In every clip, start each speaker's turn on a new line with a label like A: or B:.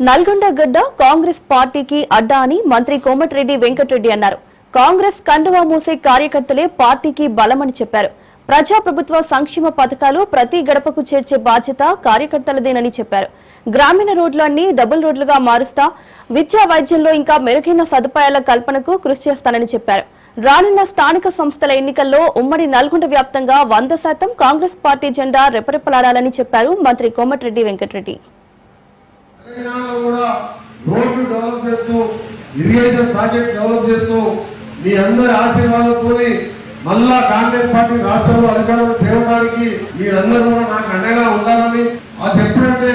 A: నల్గొండ గడ్డ కాంగ్రెస్ పార్టీకి అడ్డా అని మంత్రి కోమటిరెడ్డి వెంకటరెడ్డి అన్నారు. కాంగ్రెస్ కండువా మూసే కార్యకర్తలే పార్టీకి బలమని చెప్పారు. ప్రజాప్రభుత్వ సంక్షేమ పథకాలు ప్రతి గడపకు చేర్చే బాధ్యత కార్యకర్తలదేనని చెప్పారు. గ్రామీణ రోడ్లన్నీ డబుల్ రోడ్లుగా మారుస్తా, విద్యా వైద్యంలో ఇంకా మెరుగైన సదుపాయాల కల్పనకు కృషి చేస్తానని చెప్పారు. రానున్న స్థానిక సంస్థల ఎన్నికల్లో ఉమ్మడి నల్గొండ వ్యాప్తంగా 100% కాంగ్రెస్ పార్టీ జెండా రెపరెపలాడాలని చెప్పారు మంత్రి కోమటిరెడ్డి వెంకటరెడ్డి.
B: రోడ్లు డెవలప్ చేస్తూ, ఇరిగేషన్ ప్రాజెక్ట్ డెవలప్ చేస్తూ, మీ అందరి ఆశీర్వాదంతో మళ్ళా కాంగ్రెస్ పార్టీ రాష్ట్రంలో అధికారంలో తేవడానికి మీరందరూ కూడా నాకు అండగా ఉండాలని అది ఎప్పుడంటే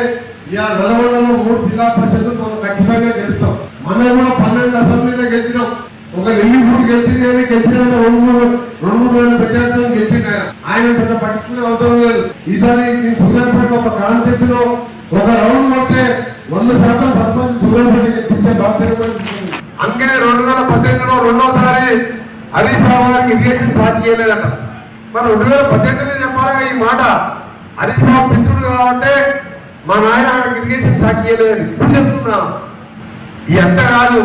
B: ఇలా నల్గొండలో 3 జిల్లా పరిషత్తులు మనం ఖచ్చితంగా గెలుస్తాం. మనం కూడా 12 అసెంబ్లీలో గెలిచినాం. ఒక నెల్లిపూడి గెలిచిన 2-3 వేల ప్రజలతో గెలిచిన ఆయన పెద్ద పట్టించుకునే అవసరం లేదు. ఈసారి నేను సూర్యాపేట ఒక కాన్సెప్ట్ లో ఒక రౌండ్ కొడితే 100% సర్పంచ్ సూర్యాపేట గెలిపించే బాధ్యత. అందుకనే 2018లో రెండోసారి హరీష్ రావు గారికి ఇరిగేషన్ సాధ్యం చేయలేదట. మరి 2018 చెప్పాలిగా ఈ మాట. హరీష్ రావు మిత్రుడు కాబట్టి మా నాయన ఆయనకి ఇరిగేషన్ సాధ్యం చేయలేదని ఇప్పుడు చెప్తున్నా. ఈ అంత కాదు,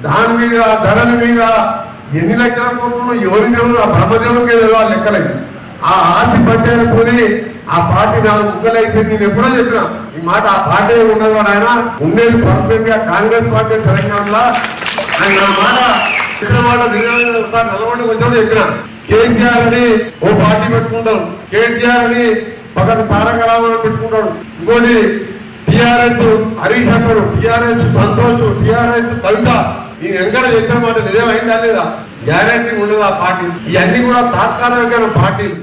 B: దాని మీద ధరల మీద ఎన్ని లెక్కల కోరుకున్నాం, ఎవరి దేవుడు ఆ బ్రహ్మదేవుడికి ఆ లెక్కలై ఆ ఆస్తి పట్టేసుకొని ఆ పార్టీ 4 ముక్కలైతే నేను ఎప్పుడో చెప్పినా ఈ మాట. ఆ పార్టీ ఉన్నది ఆయన ఉండేది పర్ఫెక్ట్ గా కాంగ్రెస్ పార్టీ తెలంగాణలో. ఆయన నా మాట నల్గొండకి వచ్చినప్పుడు చెప్పిన కేసీఆర్ అని ఓ పార్టీ పెట్టుకుంటాడు, కేసీఆర్ అని పక్కన తారక రామారావు పెట్టుకుంటాడు, ఇంకోటి టిఆర్ఎస్ హరీష్ అంటాడు, టిఆర్ఎస్ సంతోష్, టిఆర్ఎస్ కవిత. నేను ఎక్కడ చెప్పిన మాట నిజమైందా లేదా గ్యారంటీ ఉండదు ఆ పార్టీ. ఇవన్నీ కూడా తాత్కాలికమైన పార్టీలు.